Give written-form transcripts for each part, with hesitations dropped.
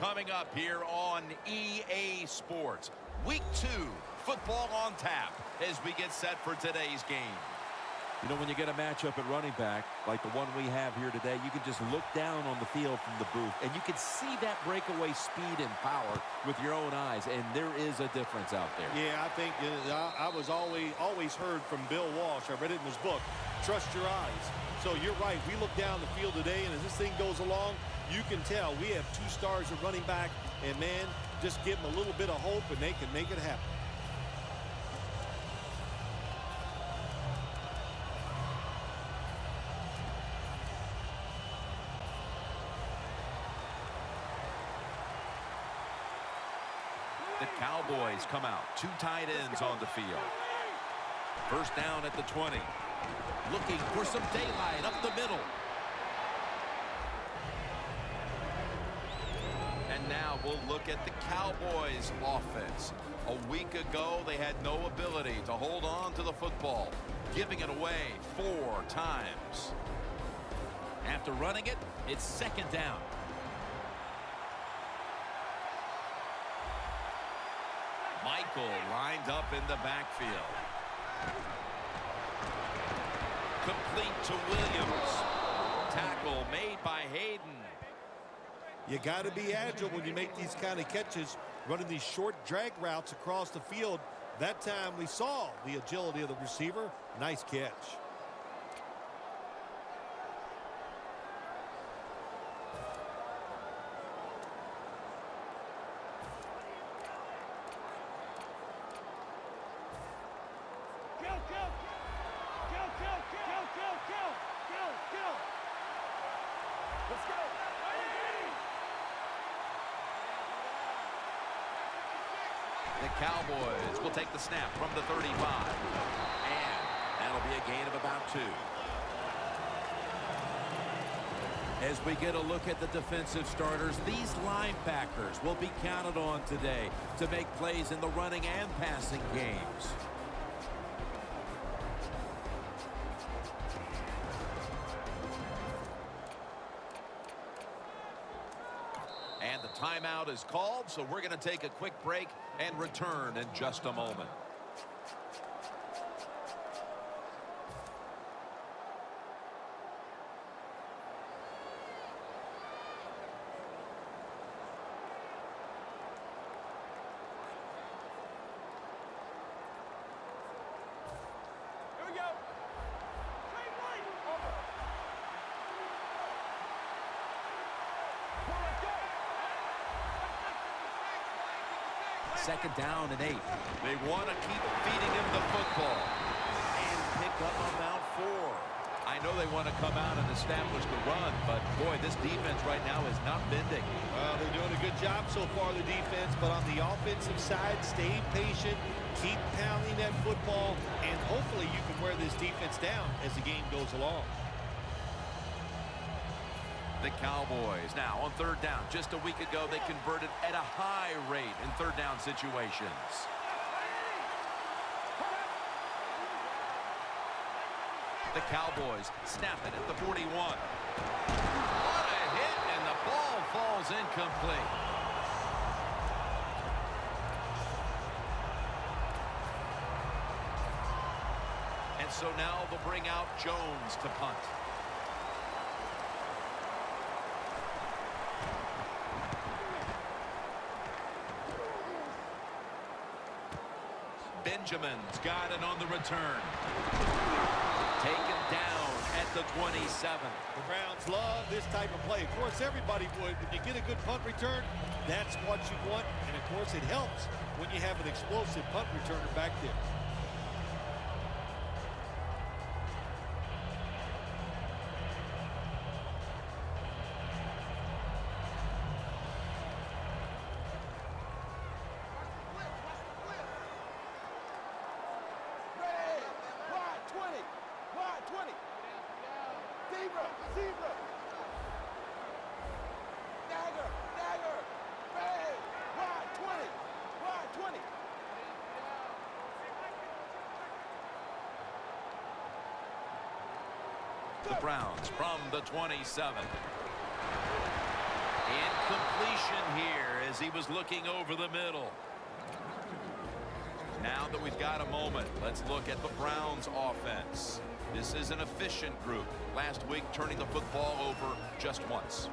coming up here on EA Sports. Week 2, football on tap as we get set for today's game. You know, when you get a matchup at running back, like the one we have here today, you can just look down on the field from the booth, and you can see that breakaway speed and power with your own eyes, and there is a difference out there. Yeah, I think I was always heard from Bill Walsh. I read it in his book, trust your eyes. So you're right. We look down the field today, and as this thing goes along, you can tell we have 2 stars at running back, and, man, just give them a little bit of hope, and they can make it happen. The Cowboys come out. 2 tight ends on the field. First down at the 20. Looking for some daylight up the middle. And now we'll look at the Cowboys offense. A week ago, they had no ability to hold on to the football, giving it away 4 times. After running it, it's 2nd down. Michael lined up in the backfield. Complete to Williams. Tackle made by Hayden. You got to be agile when you make these kind of catches, running these short drag routes across the field. That time we saw the agility of the receiver. Nice catch. The Cowboys will take the snap from the 35. And that'll be a gain of about 2. As we get a look at the defensive starters, these linebackers will be counted on today to make plays in the running and passing games. And the timeout is called, so we're going to take a quick break and return in just a moment. Here we go. Second down and 8. They want to keep feeding him the football. And pick up about 4. I know they want to come out and establish the run, but, boy, this defense right now is not bending. Well, they're doing a good job so far, the defense, but on the offensive side, stay patient, keep pounding that football, and hopefully you can wear this defense down as the game goes along. The Cowboys now on 3rd down. Just a week ago, they converted at a high rate in 3rd down situations. The Cowboys snap it at the 41. What a hit, and the ball falls incomplete. And so now they'll bring out Jones to punt. Benjamin's got it on the return. Taken down at the 27. The Browns love this type of play. Of course, everybody would. When you get a good punt return, that's what you want. And, of course, it helps when you have an explosive punt returner back there. The Browns from the 27. Incompletion here. as he was looking over the middle. Now that we've got a moment, let's look at the Browns offense. This is an efficient group. Last week, turning the football over just once.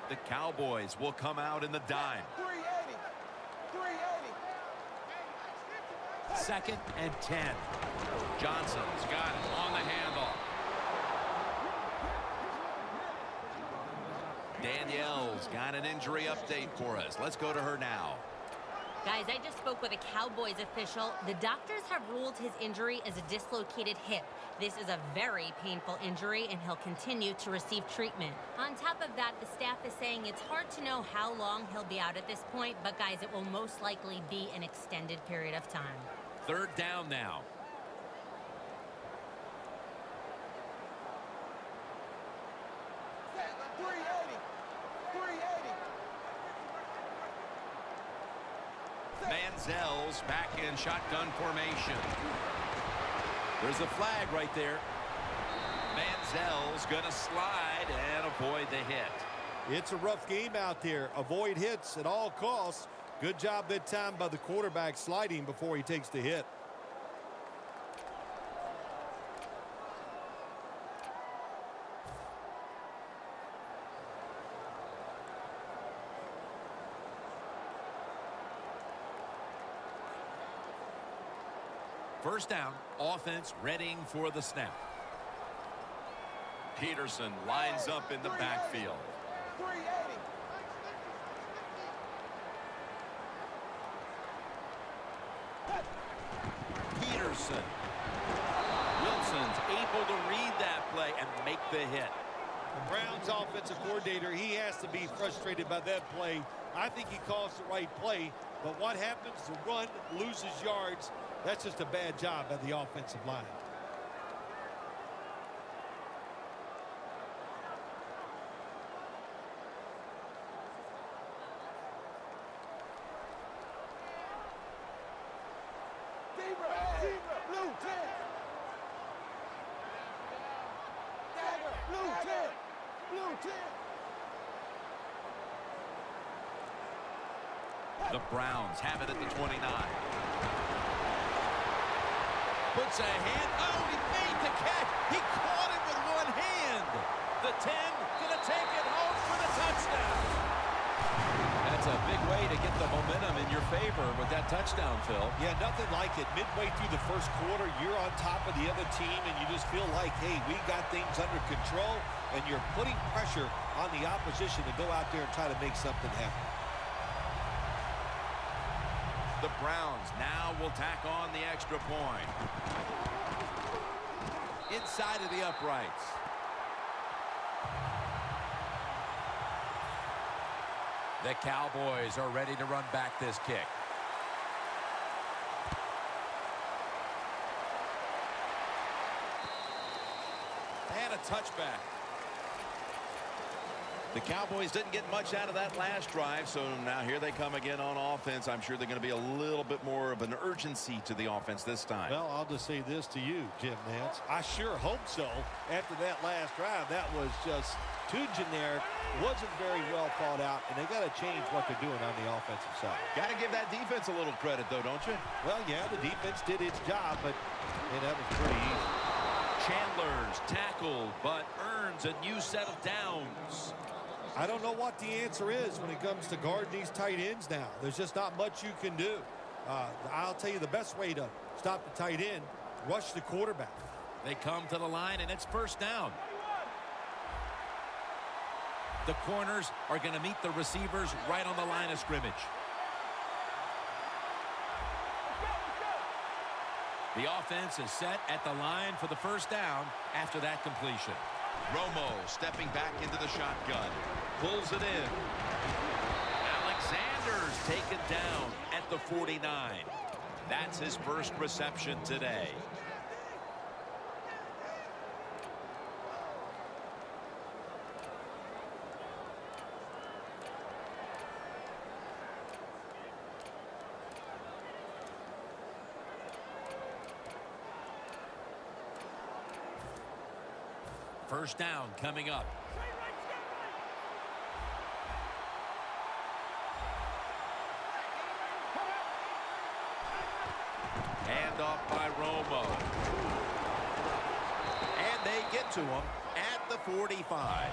The Cowboys will come out in the dime. 380. 380. 2nd and 10. Johnson's got it on the handoff. Danielle's got an injury update for us. Let's go to her now. Guys, I just spoke with a Cowboys official. The doctors have ruled his injury as a dislocated hip. This is a very painful injury, and he'll continue to receive treatment. On top of that, the staff is saying it's hard to know how long he'll be out at this point, but guys, it will most likely be an extended period of time. 3rd down now. Set. 380. 380. Manziel's back in shotgun formation. There's a flag right there. Manziel's going to slide and avoid the hit. It's a rough game out there. Avoid hits at all costs. Good job that time by the quarterback sliding before he takes the hit. First down, offense readying for the snap. Peterson lines up in the backfield. 380. Peterson. Wilson's able to read that play and make the hit. The Browns offensive coordinator, he has to be frustrated by that play. I think he calls the right play, but what happens? The run loses yards. That's just a bad job by the offensive line. Blue 10. Dagger. Blue 10. Blue 10. The Browns have it at the 29. Puts a hand. Oh, he made the catch. He caught it with one hand. The 10 going to take it home for the touchdown. That's a big way to get the momentum in your favor with that touchdown, Phil. Yeah, nothing like it. Midway through the first quarter, you're on top of the other team, and you just feel like, hey, we got things under control, and you're putting pressure on the opposition to go out there and try to make something happen. The Browns now will tack on the extra point. Inside of the uprights. The Cowboys are ready to run back this kick. And a touchback. The Cowboys didn't get much out of that last drive, so now here they come again on offense. I'm sure they're going to be a little bit more of an urgency to the offense this time. Well, I'll just say this to you, Jim Nance. I sure hope so. After that last drive, that was just too generic, wasn't very well thought out, and they got to change what they're doing on the offensive side. Got to give that defense a little credit, though, don't you? Well, yeah, the defense did its job, but that was pretty easy. Chandler's tackled, but earns a new set of downs. I don't know what the answer is when it comes to guarding these tight ends now. There's just not much you can do. I'll tell you the best way to stop the tight end, rush the quarterback. They come to the line, and it's first down. The corners are going to meet the receivers right on the line of scrimmage. The offense is set at the line for the first down after that completion. Romo stepping back into the shotgun. Pulls it in. Alexander's taken down at the 49. That's his first reception today. First down coming up. Handoff by Romo. And they get to him at the 45.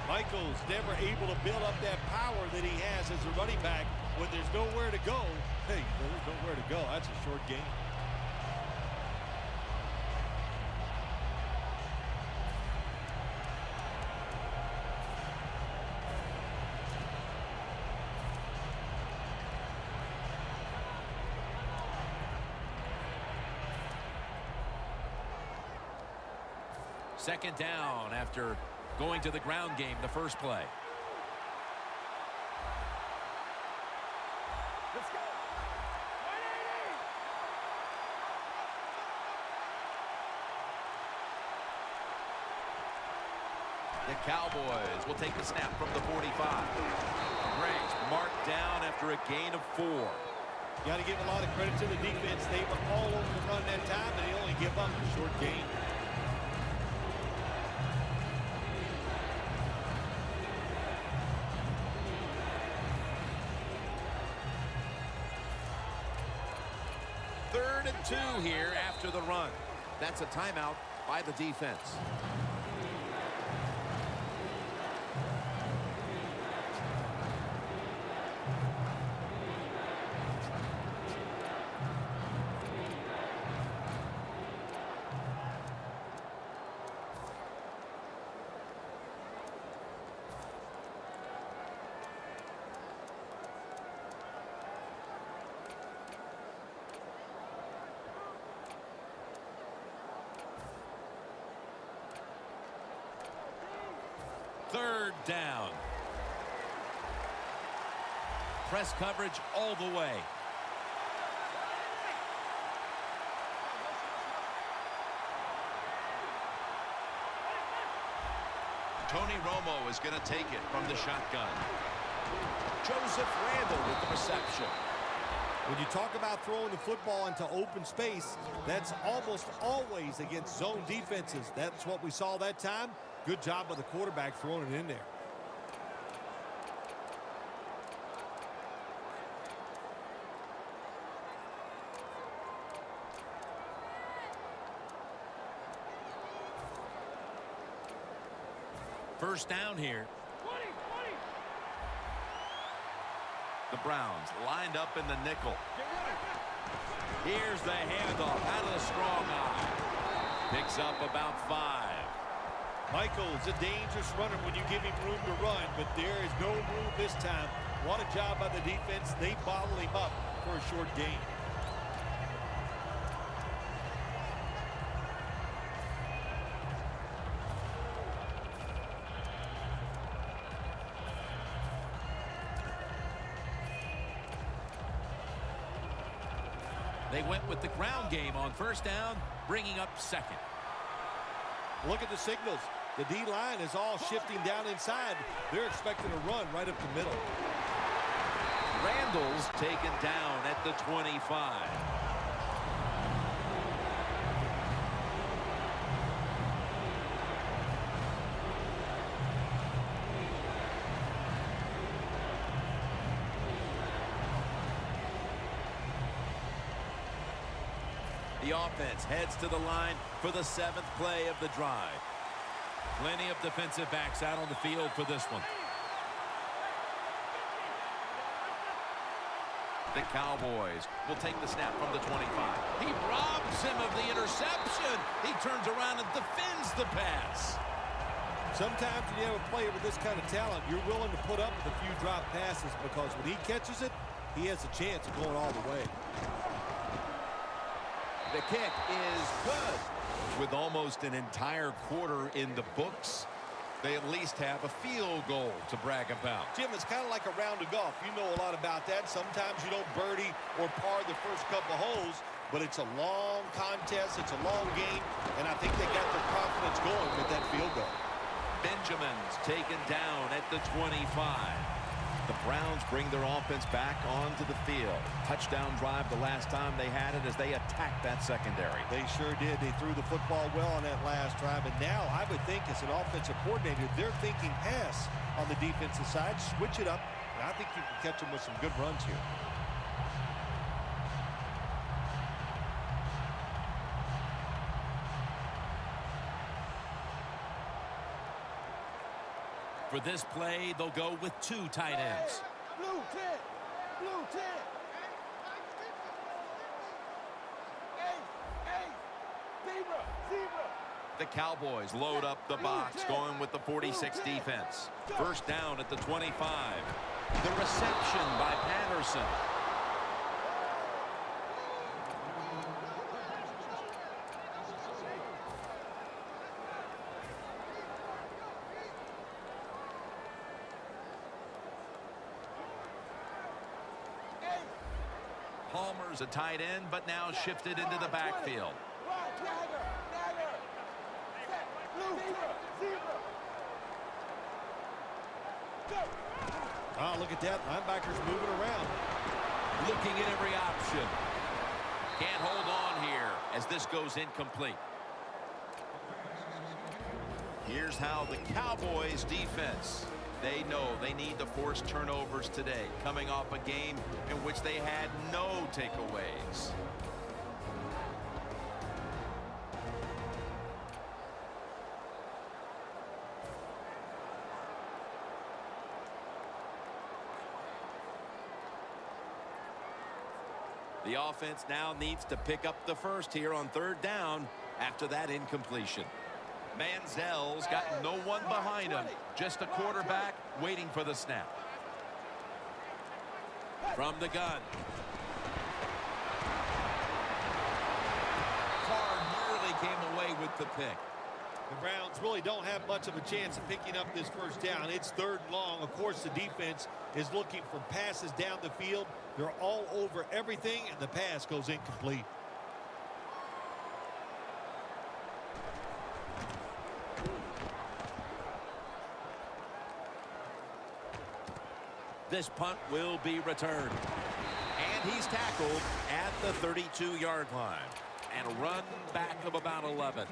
Michael's never able to build up that power that he has as a running back when there's nowhere to go. Hey, there's nowhere to go. That's a short game. Second down after going to the ground game the first play. Let's go. 180. The Cowboys will take the snap from the 45. Greg's marked down after a gain of 4. You got to give a lot of credit to the defense. They were all over the run that time, and they only give up a short gain. Third and 2 here after the run. That's a timeout by the defense. Third down. Press coverage all the way. Tony Romo is going to take it from the shotgun. Joseph Randle with the reception. When you talk about throwing the football into open space, that's almost always against zone defenses. That's what we saw that time. Good job by the quarterback throwing it in there. First down here. The Browns lined up in the nickel. Here's the handoff out of the strong eye. Picks up about 5. Michael's a dangerous runner when you give him room to run, but there is no room this time. What a job by the defense. They bottle him up for a short gain. They went with the ground game on first down, bringing up second. Look at the signals. The D-line is all shifting down inside. They're expecting a run right up the middle. Randall's taken down at the 25. The offense heads to the line for the 7th play of the drive. Plenty of defensive backs out on the field for this one. The Cowboys will take the snap from the 25. He robs him of the interception. He turns around and defends the pass. Sometimes when you have a player with this kind of talent, you're willing to put up with a few drop passes because when he catches it, he has a chance of going all the way. The kick is good. With almost an entire quarter in the books, they at least have a field goal to brag about. Jim, it's kind of like a round of golf. You know a lot about that. Sometimes you don't birdie or par the first couple holes, but it's a long contest. It's a long game, and I think they got their confidence going with that field goal. Benjamin's taken down at the 25. The Browns bring their offense back onto the field. Touchdown drive the last time they had it as they attacked that secondary. They sure did. They threw the football well on that last drive. And now I would think as an offensive coordinator, they're thinking pass on the defensive side. Switch it up. And I think you can catch them with some good runs here. For this play, they'll go with 2 tight ends. Blue 10. Blue 10. Zebra. Zebra. The Cowboys load up the box, going with the 46 defense. First down at the 25. The reception by Patterson. Palmer's a tight end, but now shifted into the backfield. Oh, look at that. Linebacker's moving around. Looking at every option. Can't hold on here as this goes incomplete. Here's how the Cowboys defense. They know they need to force turnovers today, coming off a game in which they had no takeaways. The offense now needs to pick up the first here on 3rd down after that incompletion. Manziel's got no one behind him, just a quarterback waiting for the snap. From the gun. Carr nearly came away with the pick. The Browns really don't have much of a chance of picking up this first down. It's 3rd and long. Of course, the defense is looking for passes down the field. They're all over everything, and the pass goes incomplete. This punt will be returned. And he's tackled at the 32-yard line. And a run back of about 11.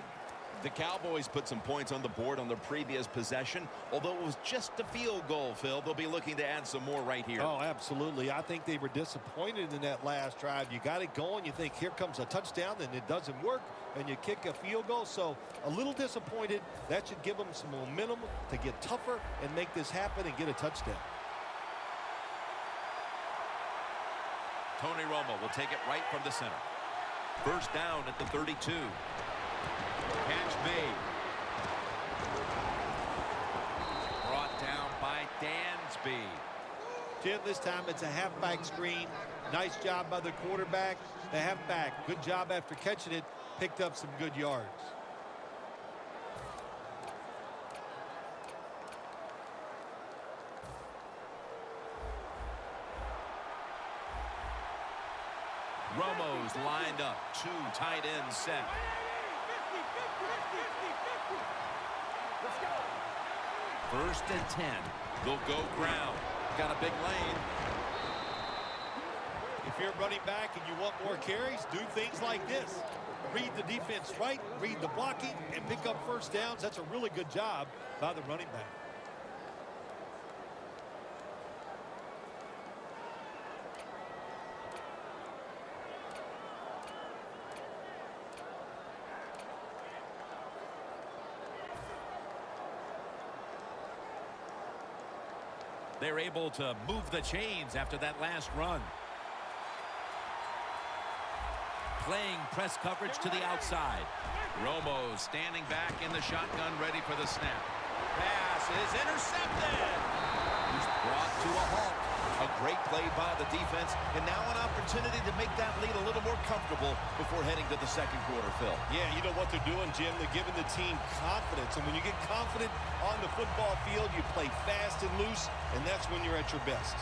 The Cowboys put some points on the board on their previous possession. Although it was just a field goal, Phil, they'll be looking to add some more right here. Oh, absolutely. I think they were disappointed in that last drive. You got it going. You think, here comes a touchdown, and it doesn't work, and you kick a field goal. So a little disappointed. That should give them some momentum to get tougher and make this happen and get a touchdown. Tony Romo will take it right from the center. First down at the 32. Catch made. Brought down by Dansby. Jim, this time it's a halfback screen. Nice job by the quarterback. The halfback, good job after catching it. Picked up some good yards. Romo's lined up. 2 tight ends set. First and 10. They'll go ground. Got a big lane. If you're running back and you want more carries, do things like this. Read the defense right, read the blocking, and pick up first downs. That's a really good job by the running back. They're able to move the chains after that last run. Playing press coverage to the outside. Romo standing back in the shotgun, ready for the snap. Pass is intercepted. He's brought to a halt. A great play by the defense, and now an opportunity to make that lead a little more comfortable before heading to the second quarter, Phil. Yeah, you know what they're doing, Jim? They're giving the team confidence, and when you get confident on the football field, you play fast and loose, and that's when you're at your best.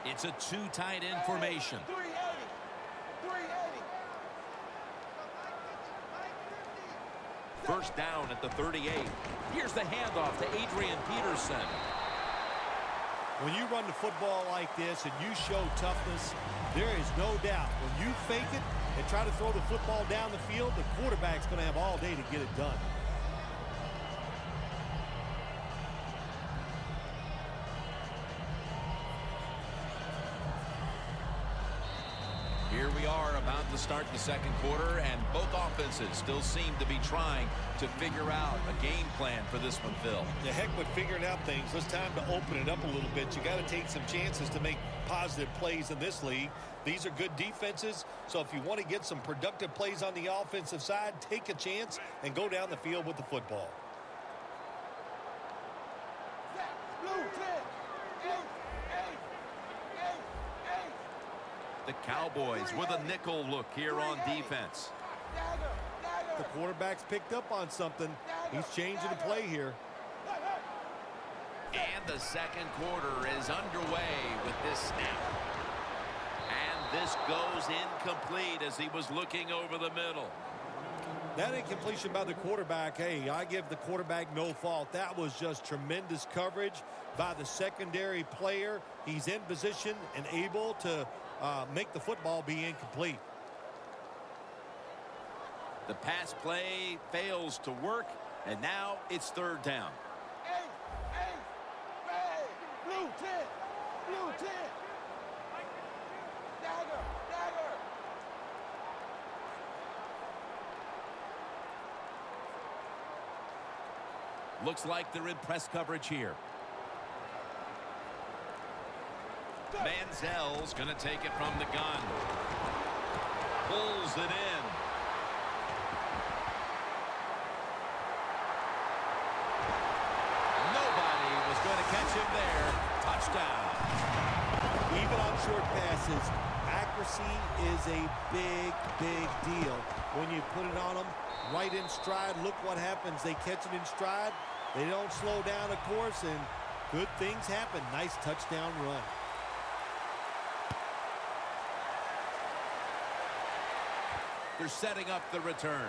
It's a 2 tight end formation. 380. 380. first down at the 38. Here's the handoff to Adrian Peterson. When you run the football like this and you show toughness, there is no doubt when you fake it and try to throw the football down the field, the quarterback's going to have all day to get it done. Here we are about to start the second quarter, and both offenses still seem to be trying to figure out a game plan for this one, Phil. The heck with figuring out things. It's time to open it up a little bit. You got to take some chances to make positive plays in this league. These are good defenses, so if you want to get some productive plays on the offensive side, take a chance and go down the field with the football. Blue 10. The Cowboys with a nickel look here on defense. The quarterback's picked up on something. He's changing the play here. And the second quarter is underway with this snap. And this goes incomplete as he was looking over the middle. That incompletion by the quarterback, hey, I give the quarterback no fault. That was just tremendous coverage by the secondary player. He's in position and able to make the football be incomplete. The pass play fails to work, and now it's third down. Blue 10. Blue 10. Dagger. Looks like they're in press coverage here. Manziel's going to take it from the gun. Pulls it in. Nobody was going to catch him there. Touchdown. Even on short passes, accuracy is a big deal. When you put it on them right in stride, look what happens. They catch it in stride. They don't slow down, of course, and good things happen. Nice touchdown run. They're setting up the return.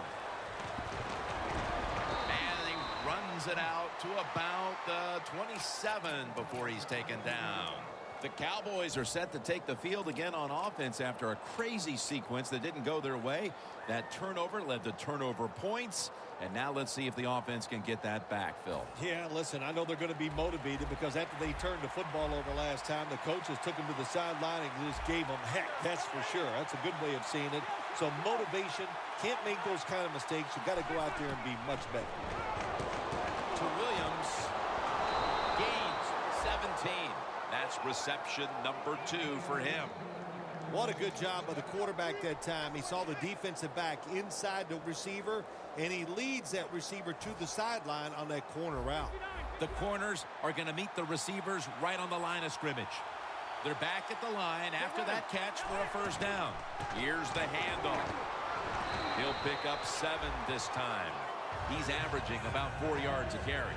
And he runs it out to about 27 before he's taken down. The Cowboys are set to take the field again on offense after a crazy sequence that didn't go their way. That turnover led to turnover points. And now let's see if the offense can get that back, Phil. Yeah, listen, I know they're going to be motivated because after they turned the football over last time, the coaches took them to the sideline and just gave them heck, that's for sure. That's a good way of seeing it. So motivation, can't make those kind of mistakes. You've got to go out there and be much better. To Williams. Gains 17. That's reception number 2 for him. What a good job by the quarterback that time. He saw the defensive back inside the receiver, and he leads that receiver to the sideline on that corner route. The corners are going to meet the receivers right on the line of scrimmage. They're back at the line after that catch for a first down. Here's the handoff. He'll pick up 7 this time. He's averaging about 4 yards a carry.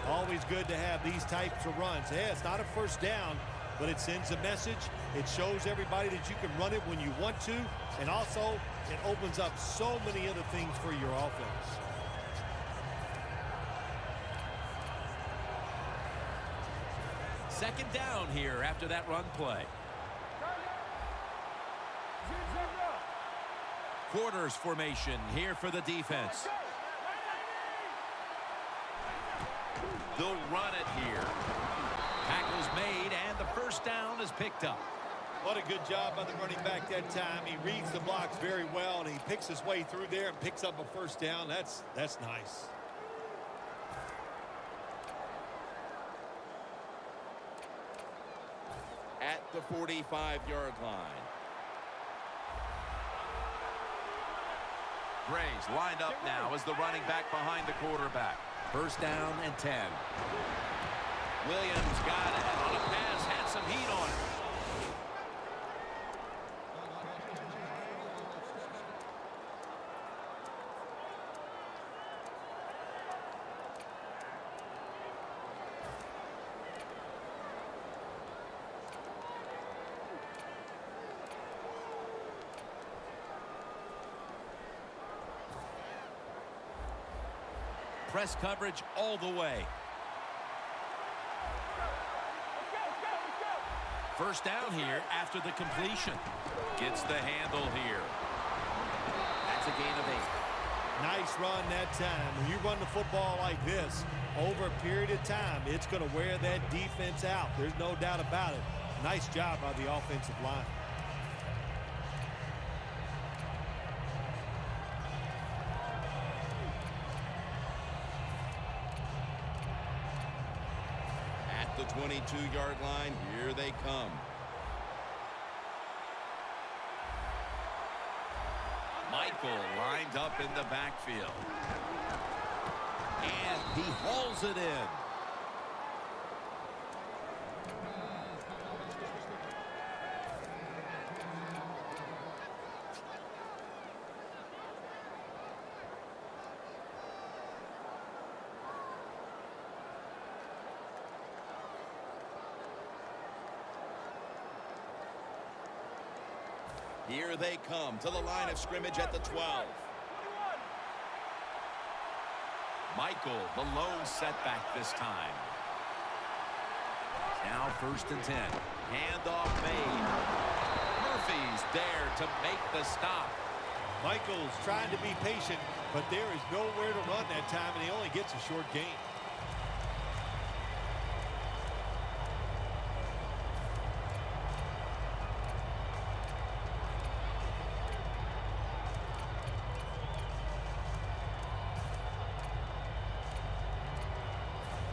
Always good to have these types of runs. Yeah, it's not a first down, but it sends a message. It shows everybody that you can run it when you want to, and also it opens up so many other things for your offense. Second down here after that run play. Quarters formation here for the defense. They'll run it here. Tackle's made, and the first down is picked up. What a good job by the running back that time. He reads the blocks very well, and he picks his way through there and picks up a first down. That's nice. At the 45-yard line. Gray's lined up now as the running back behind the quarterback. First down and 10. Williams got it on a pass, had some heat on it. press coverage all the way. First down here after the completion. Gets the handle here. That's a gain of 8. Nice run that time. When you run the football like this, over a period of time, it's going to wear that defense out. There's no doubt about it. Nice job by the offensive line. At the 22-yard line, here they come. Michael lined up in the backfield. And he hauls it in. Here they come to the line of scrimmage at the 12. Michael, the lone setback this time. Now 1st and 10. Handoff made. Murphy's there to make the stop. Michael's trying to be patient, but there is nowhere to run that time, and he only gets a short gain.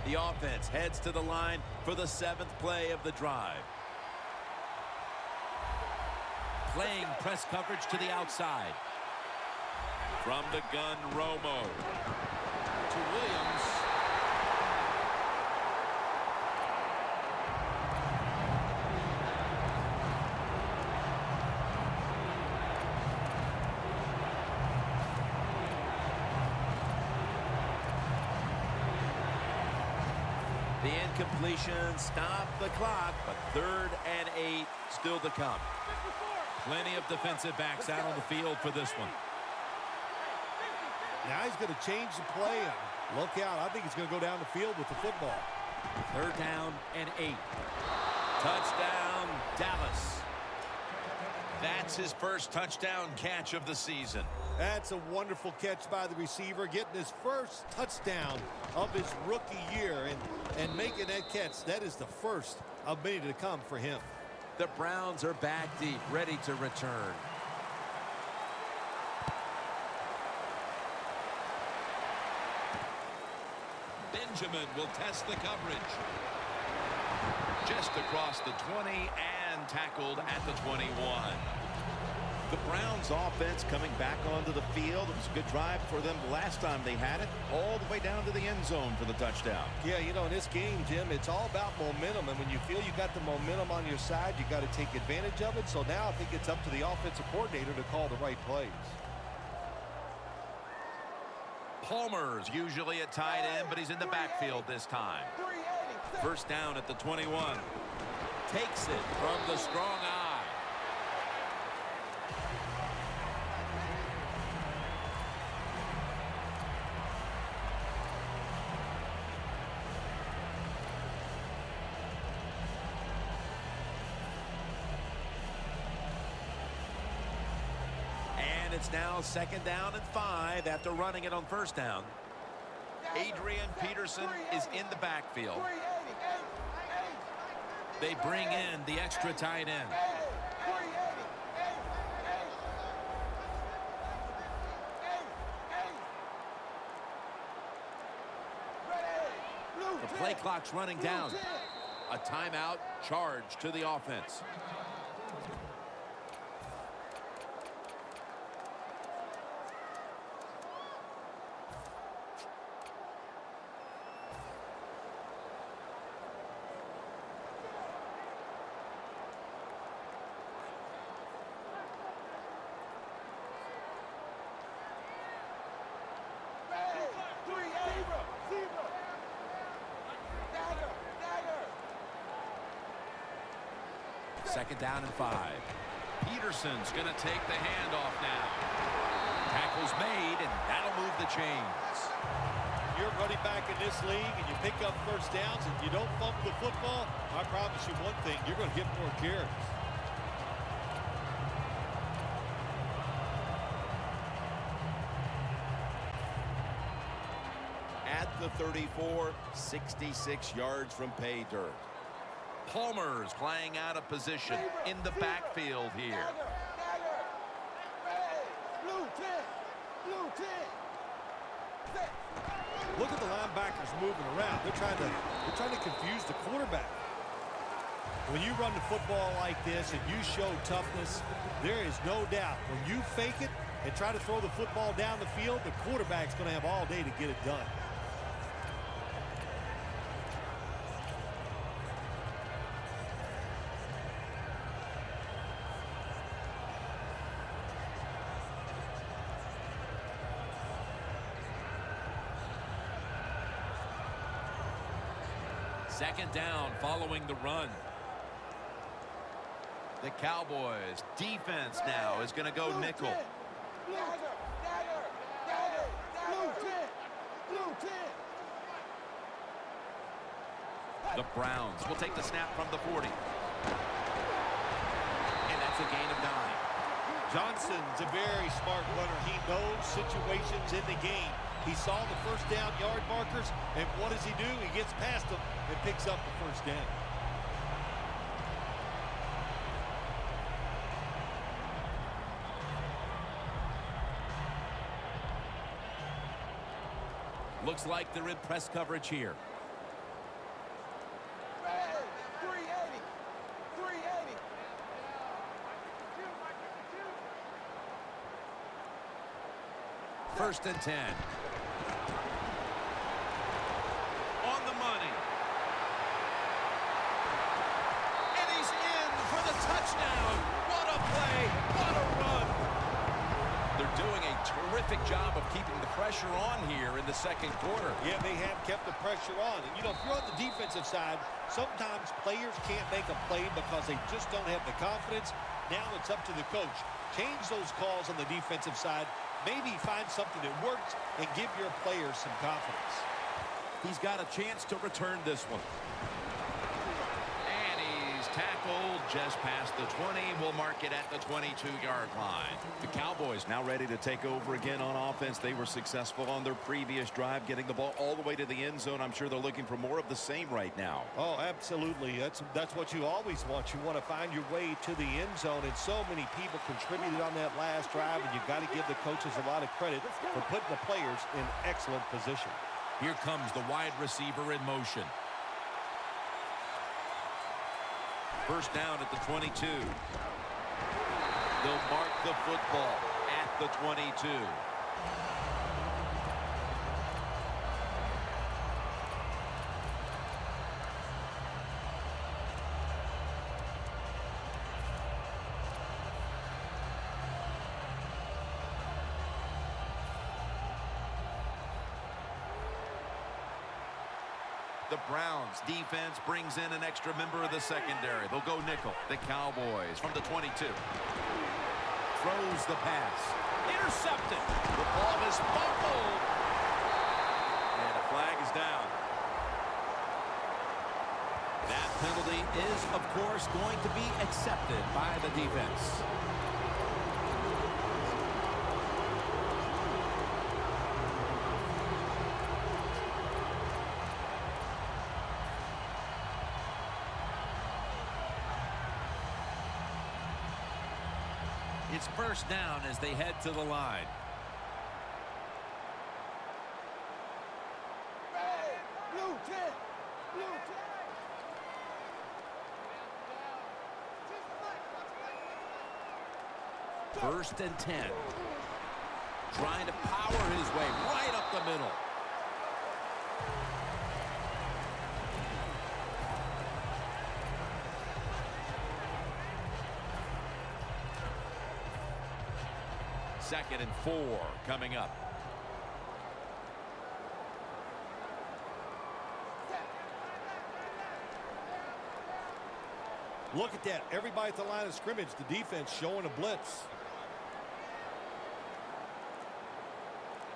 The offense heads to the line for the 7th play of the drive. Playing press coverage to the outside. From the gun, Romo. To Williams. The incompletion stopped the clock, but 3rd and 8 still to come. Plenty of defensive backs out on the field for this one. Now he's going to change the play. And look out. I think he's going to go down the field with the football. 3rd down and 8. Touchdown, Dallas. That's his first touchdown catch of the season. That's a wonderful catch by the receiver, getting his first touchdown of his rookie year and making that catch. That is the first of many to come for him. The Browns are back deep, ready to return. Benjamin will test the coverage. Just across the 20 and tackled at the 21. The Browns offense coming back onto the field. It was a good drive for them the last time they had it, all the way down to the end zone for the touchdown. Yeah, you know, in this game, Jim, it's all about momentum. And when you feel you got the momentum on your side, you got to take advantage of it. So now I think it's up to the offensive coordinator to call the right plays. Palmer's usually at tight end, but he's in the backfield this time. 1st down at the 21. Takes it from the strong eye. And it's now 2nd down and 5 after running it on 1st down. Adrian Peterson is in the backfield. They bring in the extra tight end. The play clock's running down. A timeout charge to the offense. Second down and 5. Peterson's going to take the handoff now. Tackle's made, and that'll move the chains. you're running back in this league and you pick up first downs and you don't fumble the football, I promise you one thing, you're going to get more carries. At the 34, 66 yards from pay dirt. Palmer's playing out of position in the backfield here. Blue 10. Blue 10. Set. Look at the linebackers moving around. They're trying to confuse the quarterback. When you run the football like this and you show toughness, there is no doubt when you fake it and try to throw the football down the field, the quarterback's going to have all day to get it done. Second down following the run. The Cowboys defense now is going to go nickel. Blue 10. Blue 10. Blue 10. The Browns will take the snap from the 40. And that's a gain of 9. Johnson's a very smart runner. He knows situations in the game. He saw the first down yard markers, and what does he do? He gets past them and picks up the first down. Looks like they're in press coverage here. 380. 380. First and 10. On the money. And he's in for the touchdown. What a play. What a run. They're doing a terrific job of keeping the pressure on here in the second quarter. Yeah, they have kept the pressure on. And, you know, if you're on the defensive side, sometimes players can't make a play because they just don't have the confidence. Now it's up to the coach. Change those calls on the defensive side. Maybe find something that works and give your players some confidence. He's got a chance to return this one. And he's tackled just past the 20. We'll mark it at the 22-yard line. The Cowboys now ready to take over again on offense. They were successful on their previous drive, getting the ball all the way to the end zone. I'm sure they're looking for more of the same right now. Oh, absolutely. That's what you always want. You want to find your way to the end zone, and so many people contributed on that last drive, and you've got to give the coaches a lot of credit for putting the players in excellent position. Here comes the wide receiver in motion. First down at the 22. They'll mark the football at the 22. The Browns defense brings in an extra member of the secondary. They'll go nickel. The Cowboys from the 22. Throws the pass. Intercepted. The ball is fumbled. And a flag is down. That penalty is, of course, going to be accepted by the defense. It's first down as they head to the line. Blue 10. Blue 10. First and 10. Trying to power his way right up the middle. Second and 4 coming up. Look at that. Everybody at the line of scrimmage, the defense showing a blitz.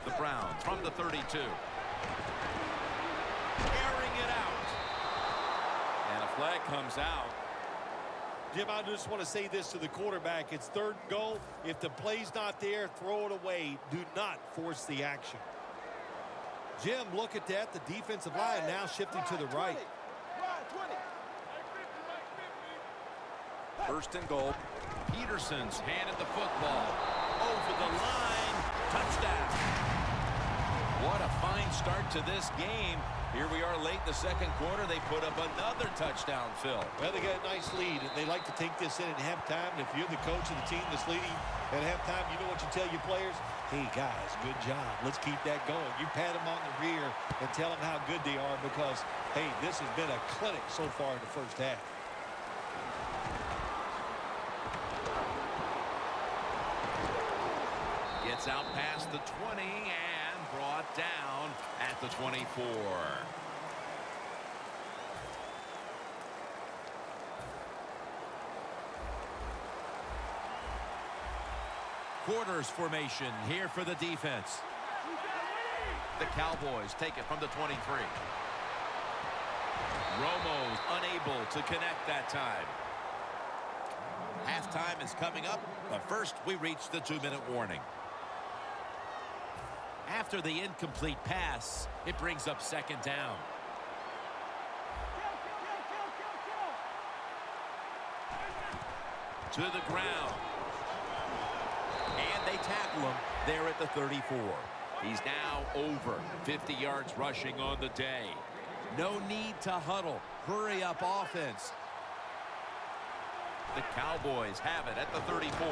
The Browns from the 32. Airing it out. And a flag comes out. Jim, I just want to say this to the quarterback. It's 3rd and goal. If the play's not there, throw it away. Do not force the action. Jim, look at that. The defensive line now shifting to the right. 1st and goal. Peterson's handed the football. Over the line. Touchdown. What a fine start to this game. Here we are late in the 2nd quarter. They put up another touchdown, Phil. Well, they got a nice lead, and they like to take this in at halftime. And if you're the coach of the team that's leading at halftime, you know what you tell your players? Hey, guys, good job. Let's keep that going. You pat them on the rear and tell them how good they are because, hey, this has been a clinic so far in the 1st half. Gets out past the 20 and brought down at the 24. Quarters formation here for the defense. The Cowboys take it from the 23. Romo's unable to connect that time. Halftime is coming up, but first we reach the 2-minute warning. After the incomplete pass, it brings up 2nd down. To the ground. And they tackle him there at the 34. He's now over 50 yards rushing on the day. No need to huddle. Hurry up offense. The Cowboys have it at the 34.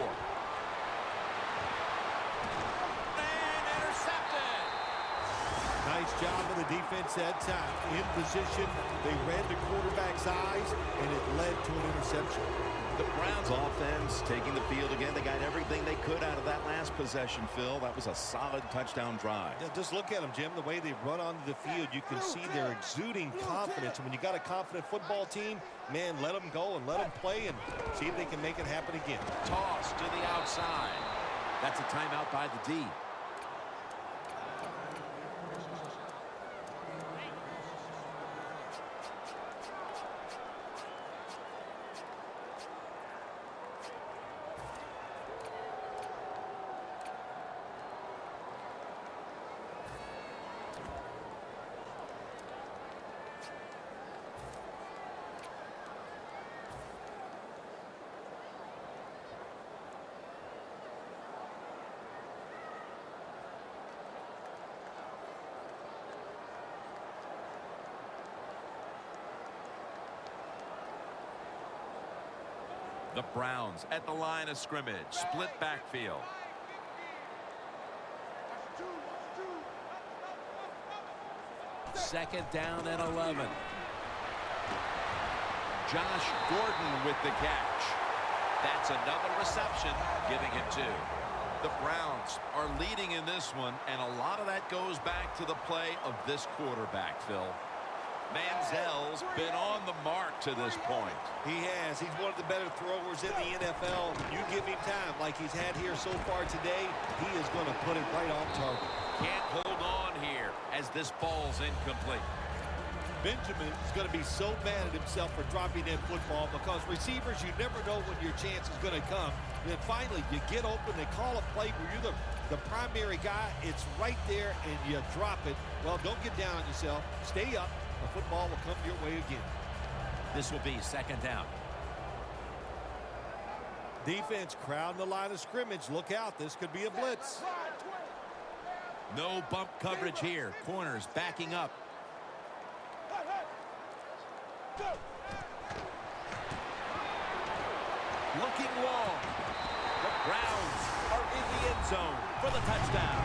And intercepted. Nice job of the defense that time. In position, they read the quarterback's eyes, and it led to an interception. The Browns offense taking the field again. They got everything they could out of that last possession, Phil. That was a solid touchdown drive. Yeah, just look at them, Jim. The way they run onto the field, you can see they're exuding confidence. And when you got a confident football team, man, let them go and let them play and see if they can make it happen again. Toss to the outside. That's a timeout by the D. The Browns at the line of scrimmage. Split backfield. Second down and 11. Josh Gordon with the catch. That's another reception, giving him 2. The Browns are leading in this one, and a lot of that goes back to the play of this quarterback, Phil. Manziel's been on the mark to this point. He has. He's one of the better throwers in the NFL. You give him time like he's had here so far today, he is going to put it right on target. Can't hold on here as this ball's incomplete. Benjamin is going to be so mad at himself for dropping that football because receivers, you never know when your chance is going to come. And then finally, you get open, they call a play where you're the primary guy. It's right there, and you drop it. Well, don't get down on yourself. Stay up. The football will come your way again. This will be second down. Defense crowding the line of scrimmage. Look out. This could be a blitz. No bump coverage here. Corners backing up. Looking long. The Browns are in the end zone for the touchdown.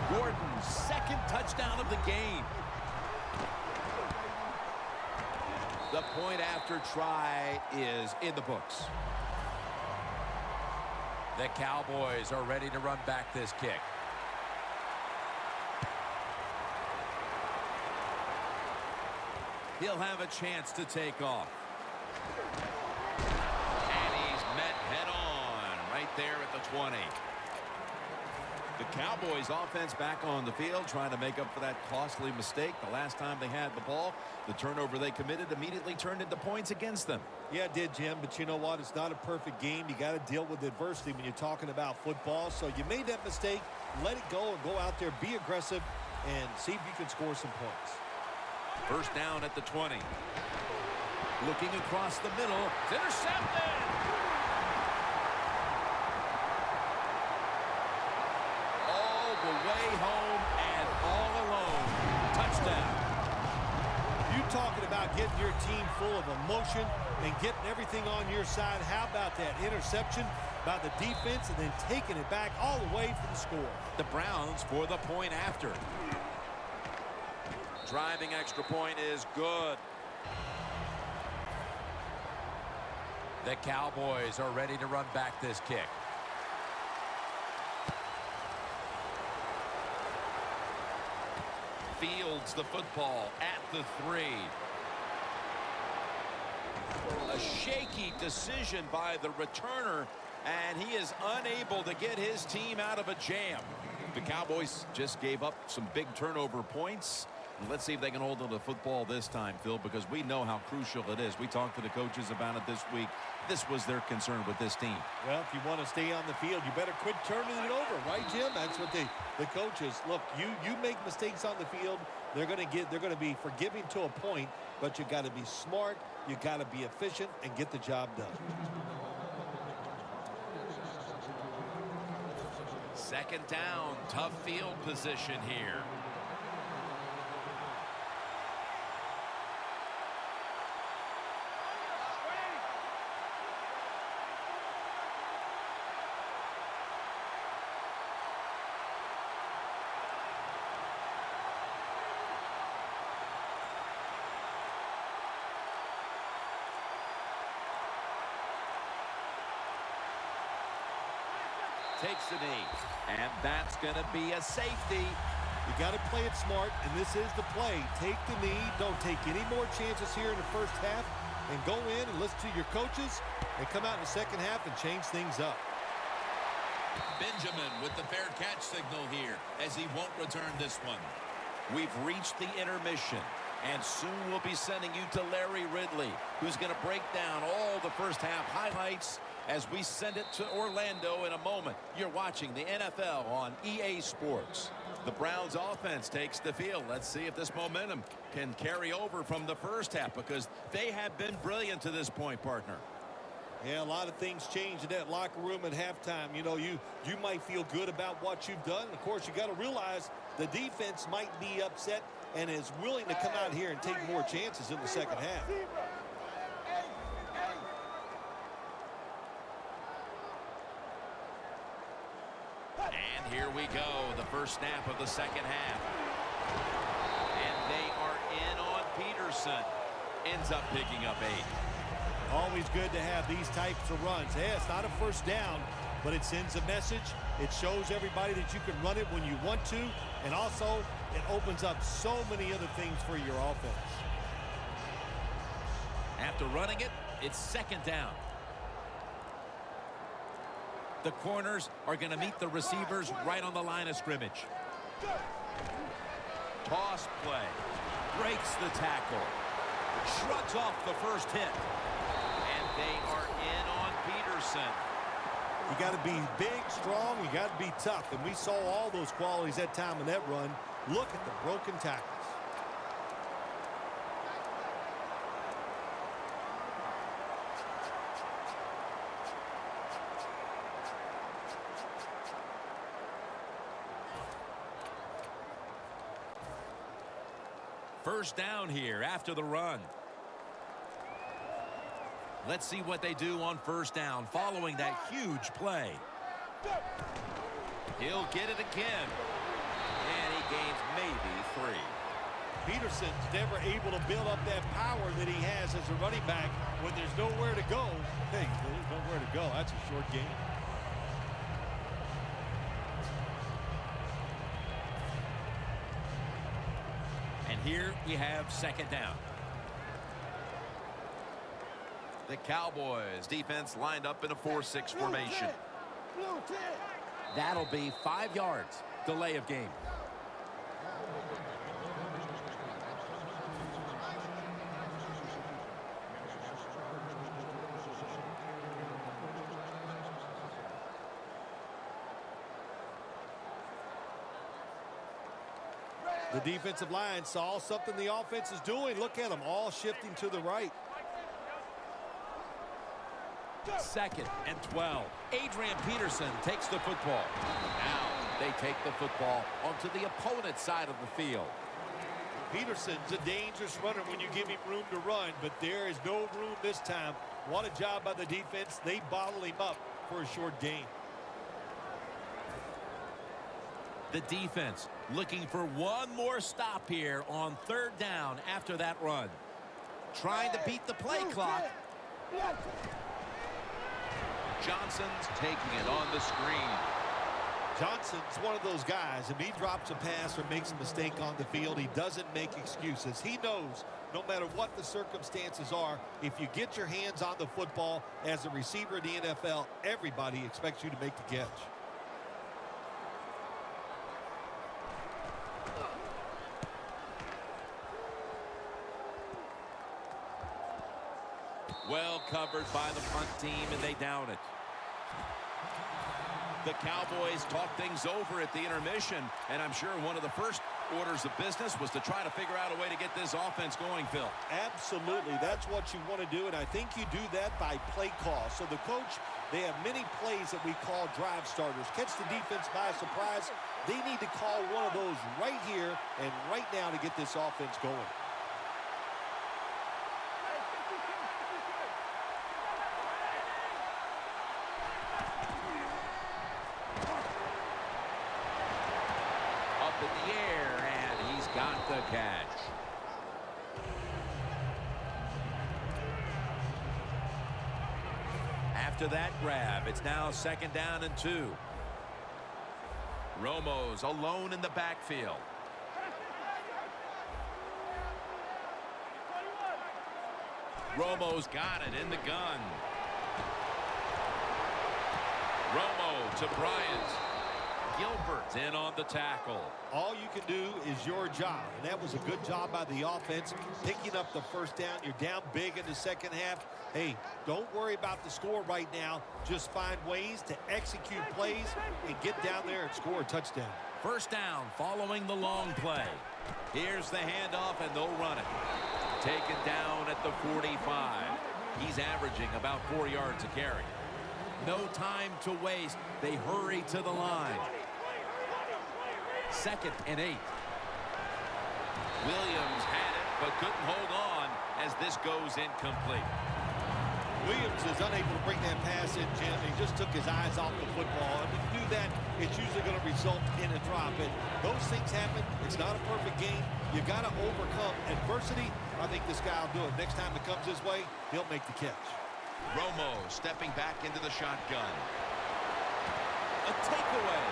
Gordon's second touchdown of the game. The point after try is in the books. The Cowboys are ready to run back this kick. He'll have a chance to take off. And he's met head on right there at the 20. The Cowboys offense back on the field trying to make up for that costly mistake. The last time they had the ball, the turnover they committed immediately turned into points against them. Yeah, it did, Jim, but you know what? It's not a perfect game. You got to deal with adversity when you're talking about football. So you made that mistake, let it go, and go out there, be aggressive, and see if you can score some points. First down at the 20. Looking across the middle. It's intercepted. All the way home and all alone. Touchdown. You talking about getting your team full of emotion and getting everything on your side. How about that interception by the defense and then taking it back all the way for the score? The Browns for the point after. Driving extra point is good. The Cowboys are ready to run back this kick. Fields the football at the 3. A shaky decision by the returner, and he is unable to get his team out of a jam. The Cowboys just gave up some big turnover points. Let's see if they can hold on to the football this time, Phil, because we know how crucial it is. We talked to the coaches about it this week. This was their concern with this team. Well, if you want to stay on the field, you better quit turning it over, right, Jim? That's what the coaches look. You make mistakes on the field, they're going to be forgiving to a point, but you got to be smart, you got to be efficient, and get the job done. Second down, tough field position here. Takes a knee. And that's going to be a safety. You got to play it smart, and this is the play. Take the knee. Don't take any more chances here in the first half, and go in and listen to your coaches and come out in the second half and change things up. Benjamin with the fair catch signal here as he won't return this one. We've reached the intermission, and soon we'll be sending you to Larry Ridley, who's going to break down all the first half highlights as we send it to Orlando in a moment. You're watching the NFL on EA Sports. The Browns offense takes the field. Let's see if this momentum can carry over from the first half, because they have been brilliant to this point, partner. Yeah, a lot of things change in that locker room at halftime. You know, you might feel good about what you've done. Of course, you got to realize the defense might be upset and is willing to come out here and take more chances in the second half. And here we go, the first snap of the second half. And they are in on Peterson. Ends up picking up 8. Always good to have these types of runs. Hey, it's not a first down, but it sends a message. It shows everybody that you can run it when you want to, and also it opens up so many other things for your offense. After running it, it's second down. The corners are going to meet the receivers right on the line of scrimmage. Toss play. Breaks the tackle. Shrugs off the first hit. And they are in on Peterson. You got to be big, strong, you got to be tough, and we saw all those qualities that time in that run. Look at the broken tackles. First down here after the run. Let's see what they do on first down following that huge play. He'll get it again. And he gains maybe 3. Peterson's never able to build up that power that he has as a running back when there's nowhere to go. Hey, there's nowhere to go. That's a short game. And here we have second down. The Cowboys defense lined up in a 4-6 formation. Blue 10. That'll be 5 yards. Delay of game. The defensive line saw something the offense is doing. Look at them all shifting to the right. 2nd and 12. Adrian Peterson takes the football. Now they take the football onto the opponent's side of the field. Peterson's a dangerous runner when you give him room to run, but there is no room this time. What a job by the defense. They bottle him up for a short gain. The defense looking for one more stop here on 3rd down after that run. Trying to beat the play clock. Johnson's taking it on the screen. Johnson's one of those guys. If he drops a pass or makes a mistake on the field, he doesn't make excuses. He knows no matter what the circumstances are, if you get your hands on the football as a receiver in the NFL, everybody expects you to make the catch. Well covered by the punt team, and they down it. The Cowboys talk things over at the intermission, and I'm sure one of the first orders of business was to try to figure out a way to get this offense going, Phil. Absolutely. That's what you want to do, and I think you do that by play call. So the coach, they have many plays that we call drive starters. Catch the defense by surprise. They need to call one of those right here and right now to get this offense going. In the air, and he's got the catch. After that grab, it's now 2nd down and 2. Romo's alone in the backfield. Romo's got it in the gun. Romo to Bryant. Gilbert in on the tackle. All you can do is your job, and that was a good job by the offense, picking up the 1st down. You're down big in the 2nd half. Hey, don't worry about the score right now. Just find ways to execute plays and get down there and score a touchdown. 1st down following the long play. Here's the handoff, and they'll run it. Taken down at the 45. He's averaging about 4 yards a carry. No time to waste. They hurry to the line. 2nd and 8. Williams had it, but couldn't hold on as this goes incomplete. Williams is unable to bring that pass in, Jim. He just took his eyes off the football. And if you do that, it's usually going to result in a drop. And those things happen. It's not a perfect game. You got to overcome adversity. I think this guy will do it. Next time it comes his way, he'll make the catch. Romo stepping back into the shotgun. A takeaway.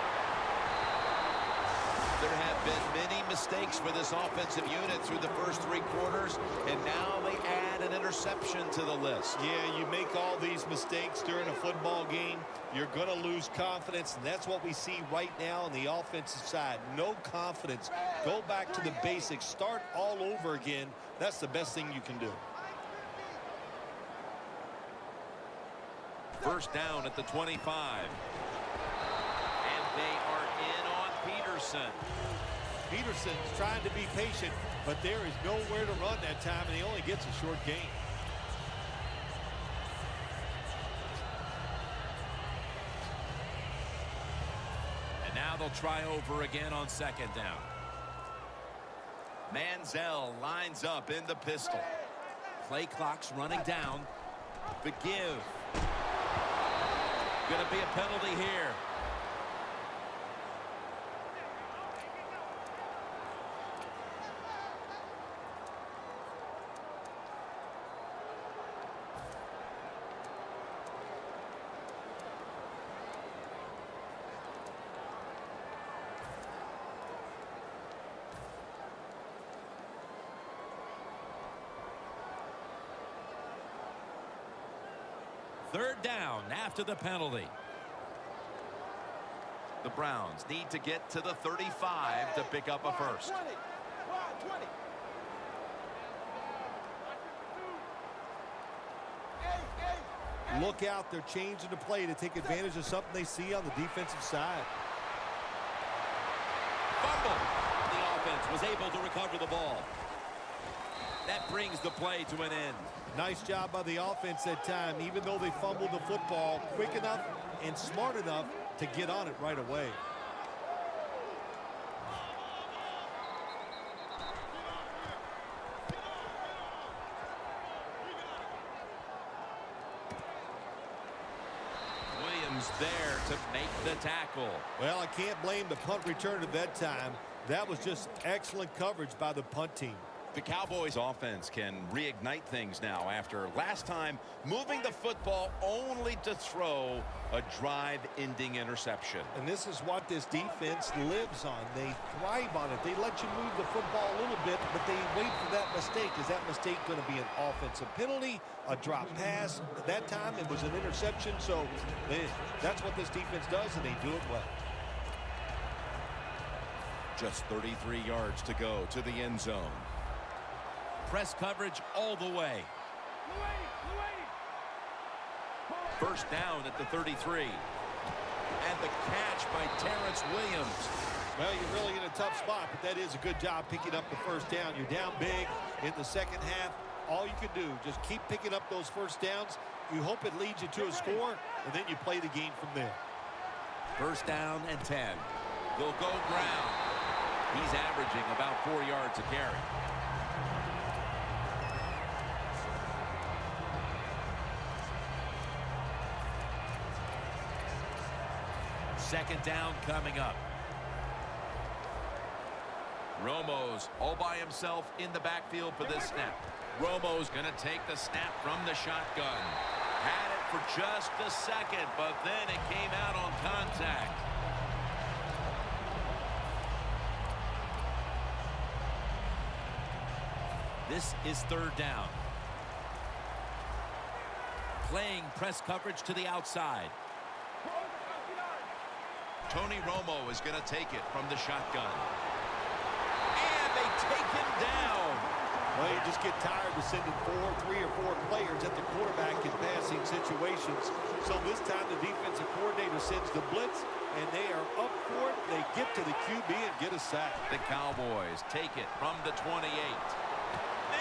There have been many mistakes for this offensive unit through the first 3 quarters, and now they add an interception to the list. Yeah, you make all these mistakes during a football game, you're going to lose confidence, and that's what we see right now on the offensive side. No confidence. Go back to the basics. Start all over again. That's the best thing you can do. 1st down at the 25. And they are in on Peterson. Peterson's trying to be patient, but there is nowhere to run that time, and he only gets a short gain. And now they'll try over again on 2nd down. Manziel lines up in the pistol. Play clock's running down. The give. Going to be a penalty here. Third down after the penalty. The Browns need to get to the 35 to pick up a first. 20. Wide 20. Look out, they're changing the play to take advantage of something they see on the defensive side. Fumble. The offense was able to recover the ball. That brings the play to an end. Nice job by the offense that time, even though they fumbled the football quick enough and smart enough to get on it right away. Williams there to make the tackle. Well, I can't blame the punt return at that time. That was just excellent coverage by the punt team. The Cowboys offense can reignite things now after last time moving the football only to throw a drive-ending interception. And this is what this defense lives on. They thrive on it. They let you move the football a little bit, but they wait for that mistake. Is that mistake going to be an offensive penalty, a drop pass? At that time, it was an interception, so that's what this defense does, and they do it well. Just 33 yards to go to the end zone. Press coverage all the way. First down at the 33. And the catch by Terrence Williams. Well, you're really in a tough spot, but that is a good job picking up the first down. You're down big in the second half. All you can do, just keep picking up those first downs. You hope it leads you to a score, and then you play the game from there. First down and 10. They'll go ground. He's averaging about 4 yards a carry. Second down coming up. Romo's all by himself in the backfield for this snap. Romo's going to take the snap from the shotgun. Had it for just a second, but then it came out on contact. This is third down. Playing press coverage to the outside. Tony Romo is going to take it from the shotgun. And they take him down. Well, you just get tired of sending 3 or 4 players at the quarterback in passing situations. So this time the defensive coordinator sends the blitz, and they are up for it. They get to the QB and get a sack. The Cowboys take it from the 28.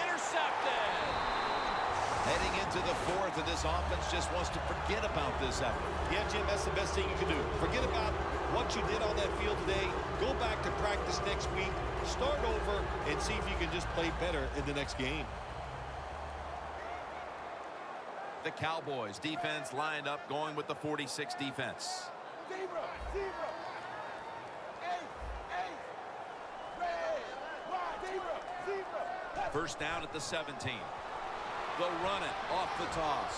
Intercepted. Heading into the fourth, and this offense just wants to forget about this effort. Yeah, Jim, that's the best thing you can do. Forget about what you did on that field today. Go back to practice next week. Start over and see if you can just play better in the next game. The Cowboys defense lined up going with the 46 defense. Zebra. Zebra. Red. Wide. Zebra. Zebra. First down at the 17. They'll run it off the toss.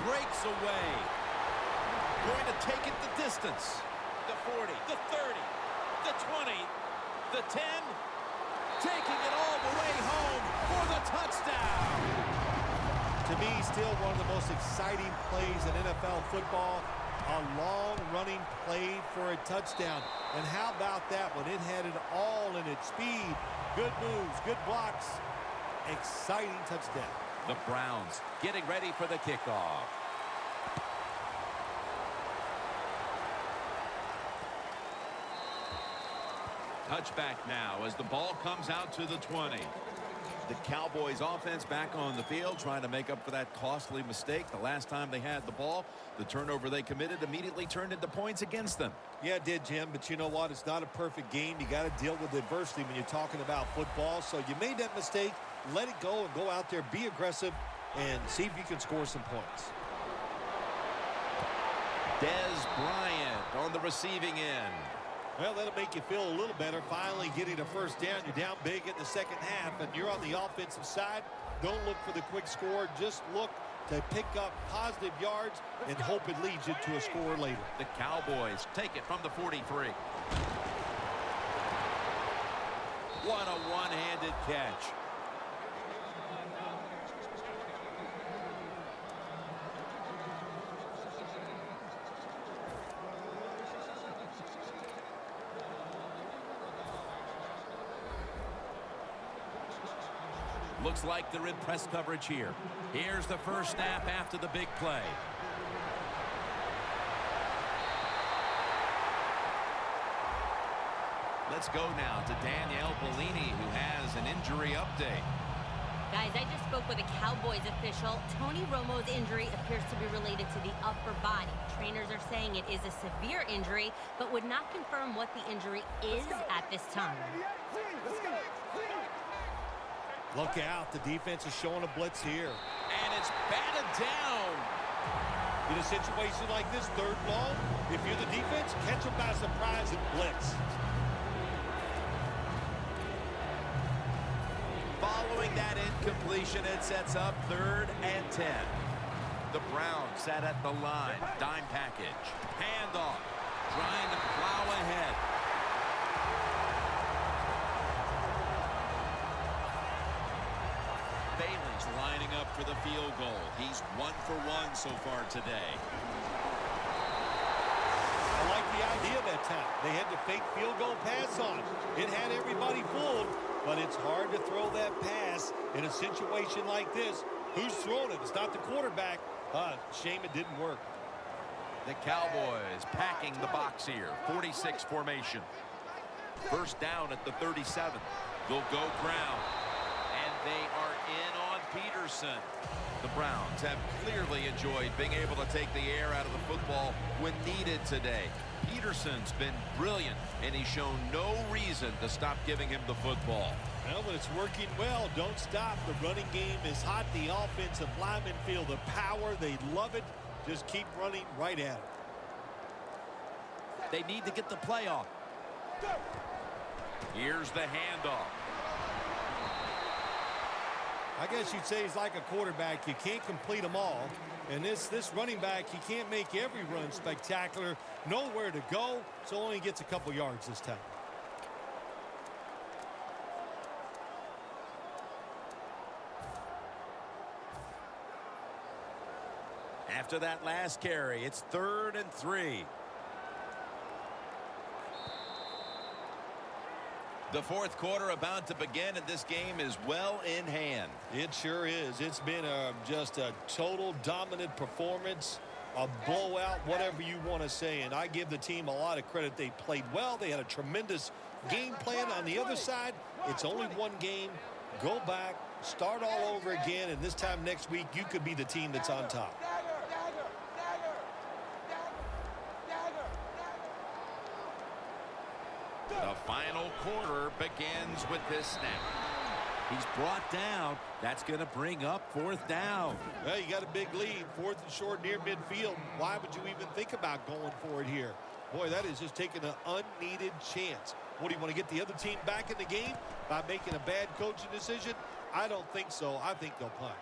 Breaks away. Going to take it the distance. The 40, the 30, the 20, the 10. Taking it all the way home for the touchdown. To me, still one of the most exciting plays in NFL football. A long running play for a touchdown. And how about that when it had it all in its speed? Good moves, good blocks. Exciting touchdown. The Browns getting ready for the kickoff. Touchback now as the ball comes out to the 20. The Cowboys offense back on the field trying to make up for that costly mistake. The last time they had the ball, the turnover they committed immediately turned into points against them. Yeah, it did, Jim, but you know what? It's not a perfect game. You got to deal with adversity when you're talking about football. So you made that mistake. Let it go and go out there, be aggressive, and see if you can score some points. Dez Bryant on the receiving end. Well, that'll make you feel a little better. Finally getting a first down. You're down big in the second half, and you're on the offensive side. Don't look for the quick score. Just look to pick up positive yards and hope it leads you to a score later. The Cowboys take it from the 43. What a one-handed catch. Looks like they're in press coverage here. Here's the first snap after the big play. Let's go now to Danielle Bellini, who has an injury update. Guys, I just spoke with a Cowboys official. Tony Romo's injury appears to be related to the upper body. Trainers are saying it is a severe injury, but would not confirm what the injury is at this time. Look out. The defense is showing a blitz here. And it's batted down. In a situation like this, third long, if you're the defense, catch them by surprise and blitz. Following that incompletion, it sets up 3rd and 10. The Browns sat at the line. Dime package. Handoff. Trying to plow ahead. Bailey's lining up for the field goal. He's 1 for 1 so far today. I like the idea that time. They had the fake field goal pass on. It had everybody fooled, but it's hard to throw that pass in a situation like this. Who's throwing it? It's not the quarterback. Shame it didn't work. The Cowboys packing the box here. 46 formation. First down at the 37. They'll go Brown. And they are in on Peterson. The Browns have clearly enjoyed being able to take the air out of the football when needed today. Peterson's been brilliant, and he's shown no reason to stop giving him the football. Well, when it's working well, don't stop. The running game is hot. The offensive linemen feel the power. They love it. Just keep running right at it. They need to get the play off. Here's the handoff. I guess you'd say he's like a quarterback. You can't complete them all. And this running back, he can't make every run spectacular. Nowhere to go, so only gets a couple yards this time. After that last carry, it's 3rd and 3. The fourth quarter about to begin, and this game is well in hand. It sure is. It's been just a total dominant performance, a blowout, whatever you want to say. And I give the team a lot of credit. They played well. They had a tremendous game plan. On the other side, it's only one game. Go back, start all over again, and this time next week, you could be the team that's on top. The final quarter begins with this snap. He's brought down. That's going to bring up 4th down. Well, you got a big lead, 4th and short near midfield. Why would you even think about going for it here? Boy, that is just taking an unneeded chance. What, do you want to get the other team back in the game by making a bad coaching decision? I don't think so. I think they'll punt.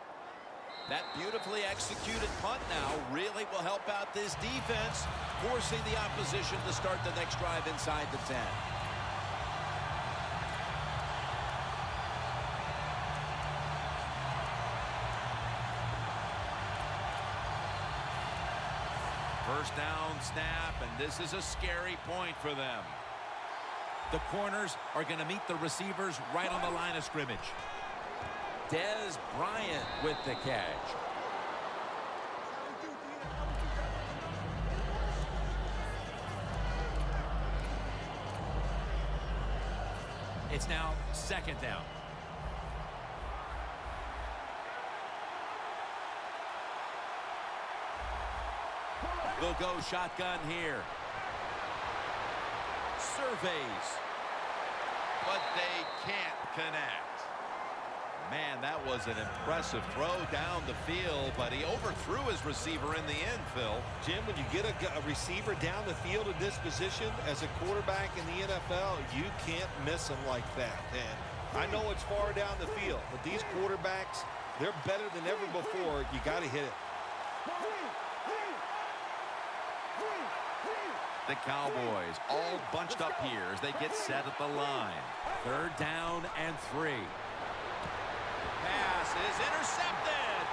That beautifully executed punt now really will help out this defense, forcing the opposition to start the next drive inside the 10. First down snap, and this is a scary point for them. The corners are going to meet the receivers right on the line of scrimmage. Dez Bryant with the catch. It's now 2nd down. They'll go shotgun here. Surveys. But they can't connect. Man, that was an impressive throw down the field, but he overthrew his receiver in the end, Phil. Jim, when you get a receiver down the field in this position as a quarterback in the NFL, you can't miss him like that. And I know it's far down the field, but these quarterbacks, they're better than ever before. You got to hit it. The Cowboys all bunched up here as they get set at the line. 3rd down and 3. Pass is intercepted.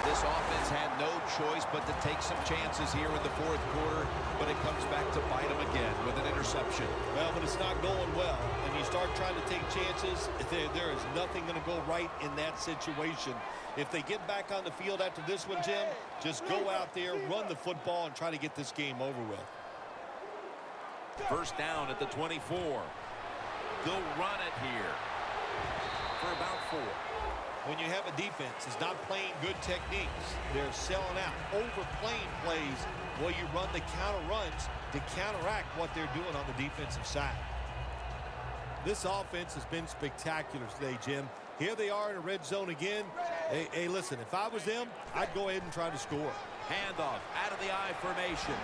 This offense had no choice but to take some chances here in the fourth quarter, but it comes back to bite them again with an interception. Well, when it's not going well and you start trying to take chances, there is nothing going to go right in that situation. If they get back on the field after this one, Jim, just go out there, run the football, and try to get this game over with. First down at the 24. They'll run it here for about 4. When you have a defense that's not playing good techniques, they're selling out, overplaying plays while you run the counter runs to counteract what they're doing on the defensive side. This offense has been spectacular today, Jim. Here they are in a red zone again. Hey, listen, if I was them, I'd go ahead and try to score. Handoff out of the I formation.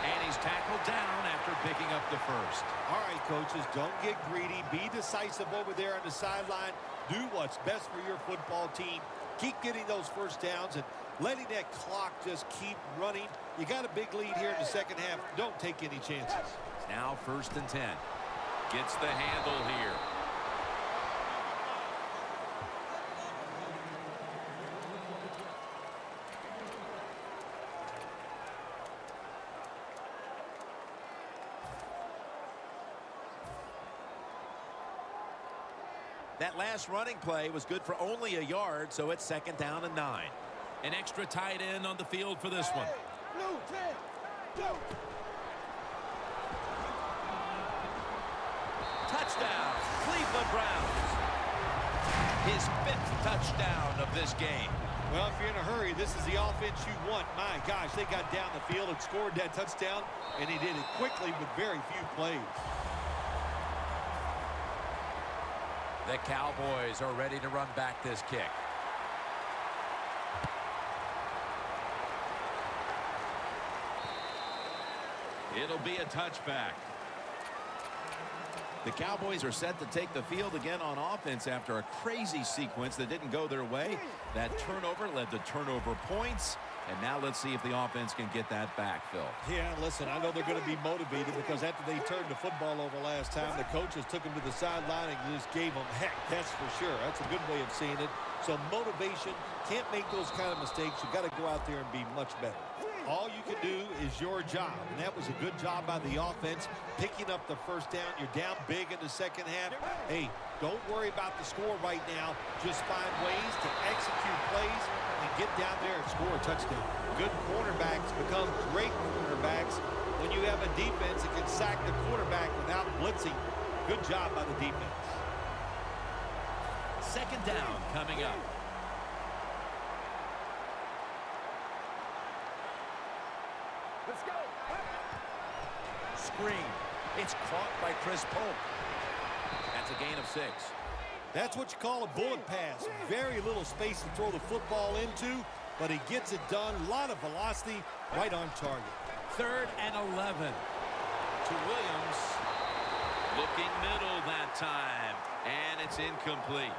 And he's tackled down after picking up the first. All right, coaches, don't get greedy. Be decisive over there on the sideline. Do what's best for your football team. Keep getting those first downs and letting that clock just keep running. You got a big lead here in the second half. Don't take any chances. It's now 1st and 10. Gets the handle here. That last running play was good for only a yard, so it's 2nd down and 9. An extra tight end on the field for this one. Blue 10, go. Touchdown, Cleveland Browns. His 5th touchdown of this game. Well, if you're in a hurry, this is the offense you want. My gosh, they got down the field and scored that touchdown, and he did it quickly with very few plays. The Cowboys are ready to run back this kick. It'll be a touchback. The Cowboys are set to take the field again on offense after a crazy sequence that didn't go their way. That turnover led to turnover points. And now let's see if the offense can get that back, Phil. Yeah, listen, I know they're going to be motivated because after they turned the football over last time, the coaches took them to the sideline and just gave them heck, that's for sure. That's a good way of seeing it. So motivation, can't make those kind of mistakes. You've got to go out there and be much better. All you can do is your job, and that was a good job by the offense, picking up the first down. You're down big in the second half. Hey, don't worry about the score right now. Just find ways to execute plays and get down there and score a touchdown. Good cornerbacks become great cornerbacks when you have a defense that can sack the quarterback without blitzing. Good job by the defense. 2nd down coming up. Let's go. Screen. It's caught by Chris Polk. That's a gain of 6. That's what you call a bullet pass. Very little space to throw the football into, but he gets it done. A lot of velocity, right on target. 3rd and 11. To Williams. Looking middle that time. And it's incomplete.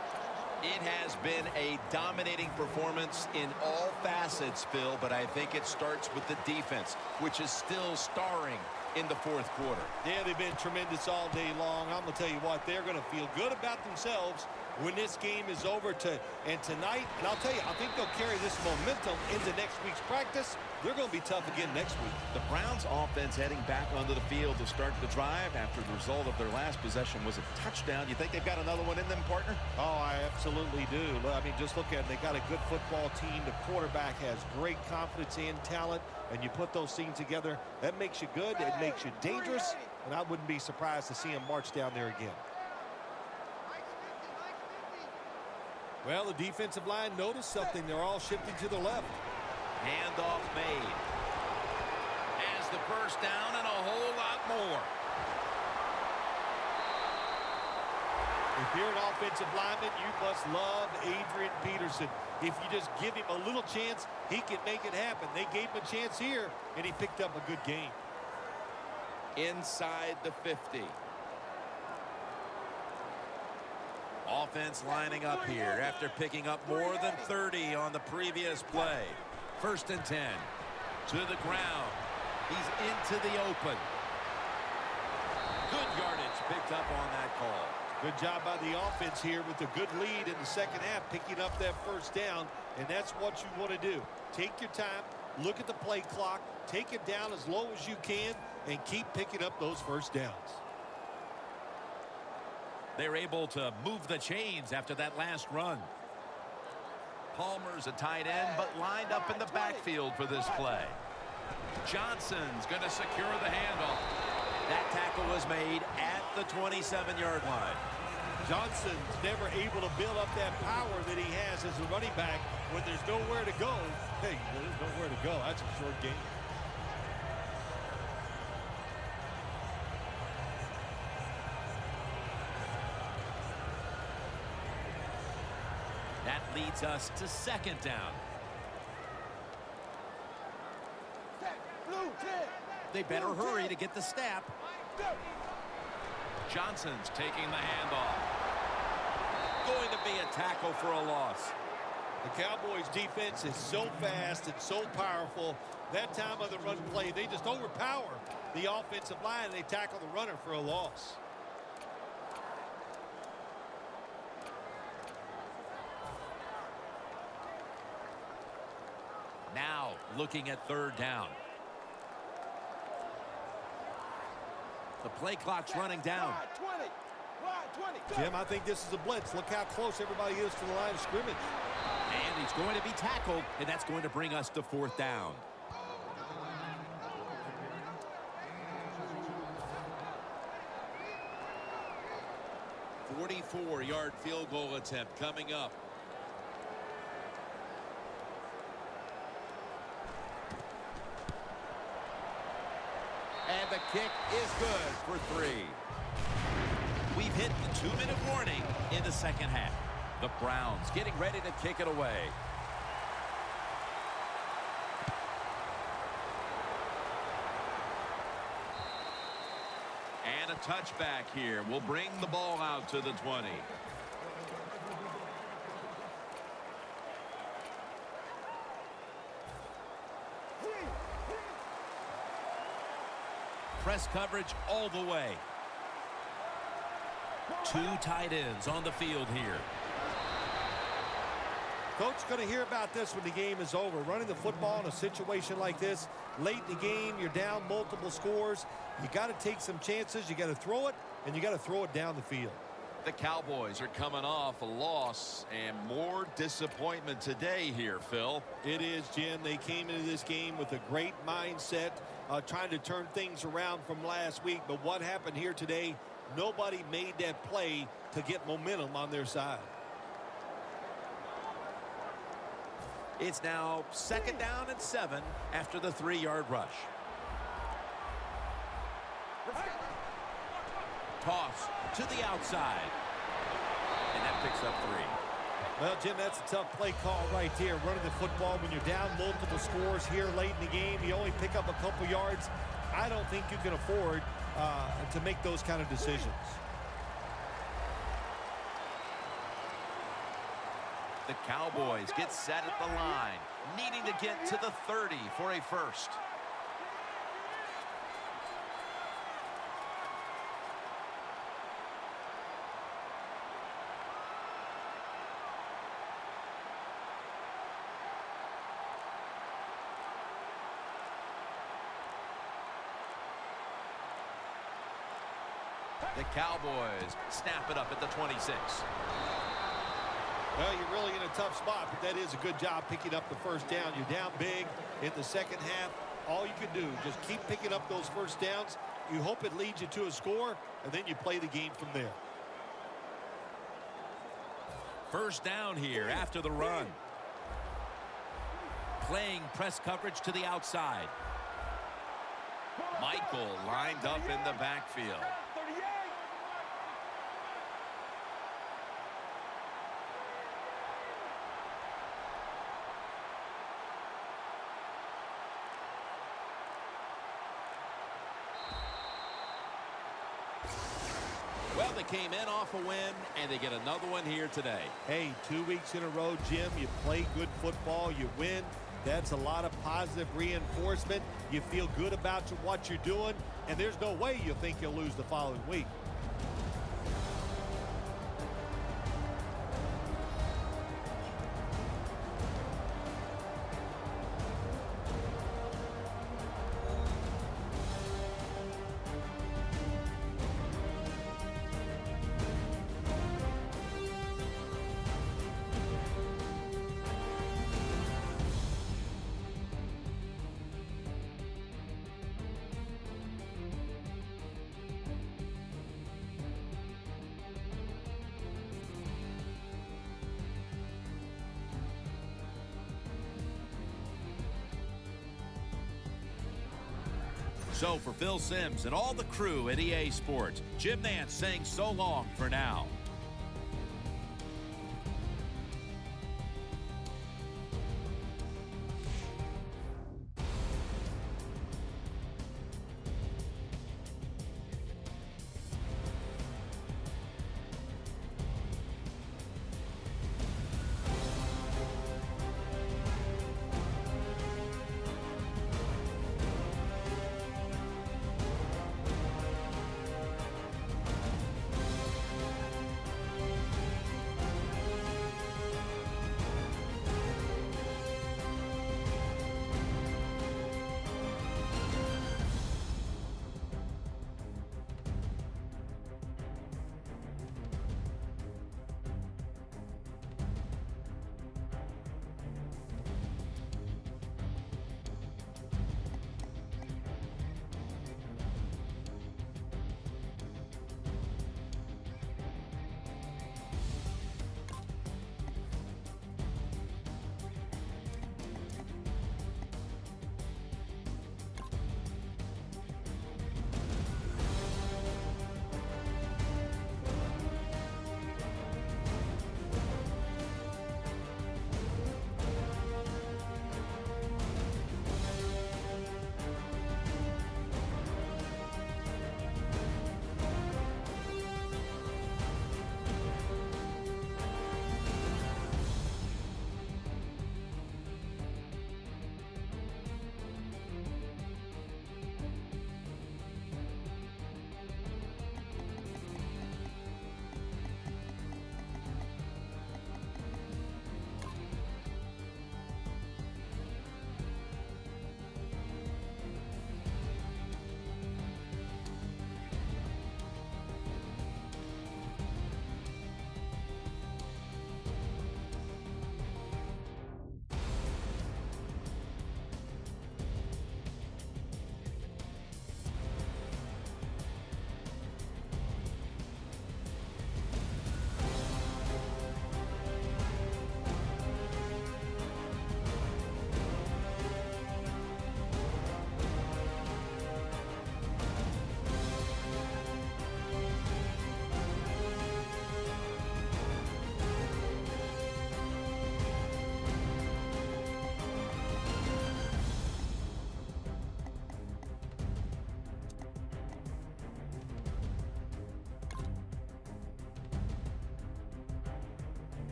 It has been a dominating performance in all facets, Phil, but I think it starts with the defense, which is still starring in the fourth quarter. Yeah, they've been tremendous all day long. I'm going to tell you what, they're going to feel good about themselves when this game is over and tonight. And I'll tell you, I think they'll carry this momentum into next week's practice. They're going to be tough again next week. The Browns offense heading back onto the field to start the drive after the result of their last possession was a touchdown. You think they've got another one in them, partner? Oh, I absolutely do. I mean, just look at it. They got a good football team. The quarterback has great confidence and talent. And you put those things together, that makes you good. It makes you dangerous. And I wouldn't be surprised to see him march down there again. Well, the defensive line noticed something. They're all shifting to the left. Handoff made. Has the first down and a whole lot more. If you're an offensive lineman, you must love Adrian Peterson. If you just give him a little chance, he can make it happen. They gave him a chance here, and he picked up a good game. Inside the 50. Offense lining up here after picking up more than 30 on the previous play. 1st and 10. To the ground. He's into the open. Good yardage picked up on that call. Good job by the offense here with a good lead in the second half, picking up that first down, and that's what you want to do. Take your time, look at the play clock, take it down as low as you can, and keep picking up those first downs. They're able to move the chains after that last run. Palmer's a tight end, but lined up in the backfield for this play. Johnson's going to secure the handoff. That tackle was made at the 27-yard line. Johnson's never able to build up that power that he has as a running back when there's nowhere to go. Hey, there's nowhere to go. That's a short game. That leads us to second down. Blue 10. They better hurry to get the snap. Johnson's taking the handoff. Going to be a tackle for a loss. The Cowboys defense is so fast and so powerful. That time of the run play, they just overpower the offensive line, and they tackle the runner for a loss. Now looking at third down. The play clock's running down. Wide 20. Jim, I think this is a blitz. Look how close everybody is to the line of scrimmage. And he's going to be tackled, and that's going to bring us to fourth down. A 44-yard field goal attempt coming up. And the kick is good for 3. We've hit the 2-minute warning in the second half. The Browns getting ready to kick it away. And a touchback here will bring the ball out to the 20. Press coverage all the way. 2 tight ends on the field here. Coach going to hear about this when the game is over. Running the football in a situation like this, late in the game, you're down multiple scores. You got to take some chances. You got to throw it, and you got to throw it down the field. The Cowboys are coming off a loss, and more disappointment today here, Phil. It is, Jim. They came into this game with a great mindset, trying to turn things around from last week. But what happened here today, nobody made that play to get momentum on their side. It's now second down and 7 after the 3-yard rush. Toss to the outside. And that picks up 3. Well, Jim, that's a tough play call right there. Running the football when you're down multiple scores here late in the game. You only pick up a couple yards. I don't think you can afford to make those kind of decisions. The Cowboys get set at the line, needing to get to the 30 for a first. The Cowboys snap it up at the 26. Well, you're really in a tough spot, but that is a good job picking up the first down. You're down big in the second half. All you can do, just keep picking up those first downs. You hope it leads you to a score, and then you play the game from there. First down here after the run. Playing press coverage to the outside. Michael lined up in the backfield. Well, they came in off a win, and they get another one here today. Hey, 2 weeks in a row, Jim, you play good football, you win. That's a lot of positive reinforcement. You feel good about what you're doing, and there's no way you think you'll lose the following week. So for Phil Simms and all the crew at EA Sports, Jim Nance saying so long for now.